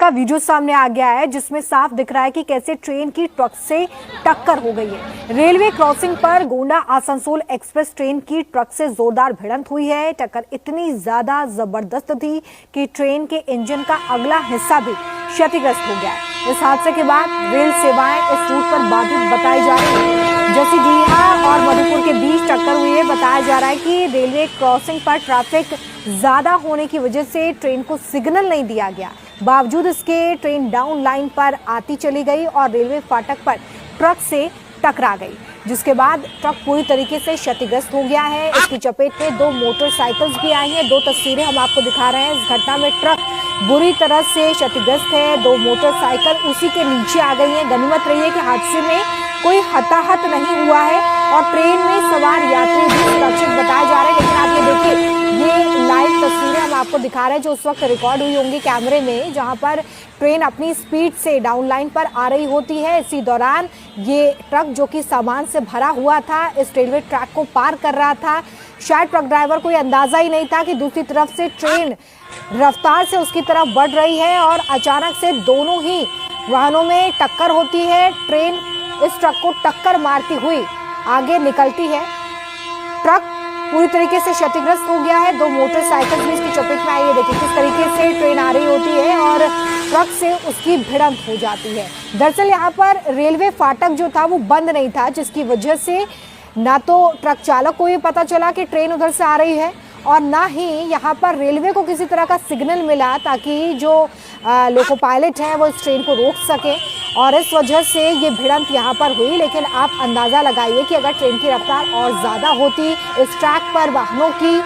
का वीडियो सामने आ गया है जिसमें साफ दिख रहा है कि कैसे ट्रेन की ट्रक से टक्कर हो गई है। रेलवे क्रॉसिंग पर गोंडा आसनसोल एक्सप्रेस ट्रेन की ट्रक से जोरदार भिड़ंत हुई है। टक्कर इतनी ज्यादा जबरदस्त थी कि ट्रेन के इंजन का अगला हिस्सा भी क्षतिग्रस्त हो गया है। इस हादसे के बाद रेल सेवाएं इस रूट पर बाधित बताई जा रही है। जैसी डीहा और मधुपुर के बीच टक्कर हुई है। बताया जा रहा है कि रेलवे क्रॉसिंग पर ट्रैफिक ज्यादा होने की वजह से ट्रेन को सिग्नल नहीं दिया गया। बावजूद इसके ट्रेन डाउन लाइन पर आती चली गई और रेलवे फाटक पर ट्रक से टकरा गई, जिसके बाद ट्रक पूरी तरीके से क्षतिग्रस्त हो गया है। इसकी चपेट में 2 मोटरसाइकिल्स भी आई हैं। 2 तस्वीरें हम आपको दिखा रहे हैं। इस घटना में ट्रक बुरी तरह से क्षतिग्रस्त है। 2 मोटरसाइकिल उसी के नीचे आ गई हैं। गनीमत रही है कि हादसे में कोई हताहत नहीं हुआ है और ट्रेन में सवार यात्री भी सुरक्षित बताए जा रहे हैं। लेकिन आप ये देखिए, ये लाइव तस्वीरें हम आपको दिखा रहे हैं जो उस वक्त रिकॉर्ड हुई होंगी कैमरे में, जहां पर ट्रेन अपनी स्पीड से डाउन लाइन पर आ रही होती है। इसी दौरान ये ट्रक जो कि सामान से भरा हुआ था, इस रेलवे ट्रैक को पार कर रहा था। शायद ट्रक ड्राइवर को ये अंदाजा ही नहीं था कि दूसरी तरफ से ट्रेन रफ्तार से उसकी तरफ बढ़ रही है और अचानक से दोनों ही वाहनों में टक्कर होती है। ट्रेन इस ट्रक को टक्कर मारती हुई आगे निकलती है। ट्रक पूरी तरीके से क्षतिग्रस्त हो गया है। 2 मोटरसाइकिल भी इसकी चपेट में आई है। देखिए किस तरीके से ट्रेन आ रही होती है और ट्रक से उसकी भिड़ंत हो जाती है। दरअसल यहाँ पर रेलवे फाटक जो था वो बंद नहीं था, जिसकी वजह से ना तो ट्रक चालक को ये पता चला कि ट्रेन उधर से आ रही है और ना ही यहाँ पर रेलवे को किसी तरह का सिग्नल मिला ताकि जो लोको पायलट हैं वो इस ट्रेन को रोक सके, और इस वजह से ये भिड़ंत यहाँ पर हुई। लेकिन आप अंदाज़ा लगाइए कि अगर ट्रेन की रफ्तार और ज़्यादा होती, इस ट्रैक पर वाहनों की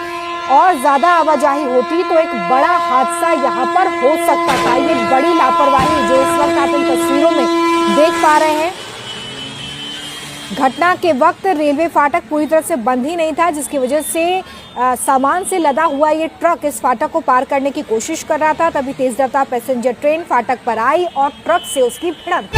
और ज़्यादा आवाजाही होती तो एक बड़ा हादसा यहाँ पर हो सकता था। ये बड़ी लापरवाही जो इस वक्त आप इन तस्वीरों में देख पा रहे हैं। घटना के वक्त रेलवे फाटक पूरी तरह से बंद ही नहीं था, जिसकी वजह से सामान से लदा हुआ ये ट्रक इस फाटक को पार करने की कोशिश कर रहा था। तभी तेज रफ्तार पैसेंजर ट्रेन फाटक पर आई और ट्रक से उसकी भिड़ंत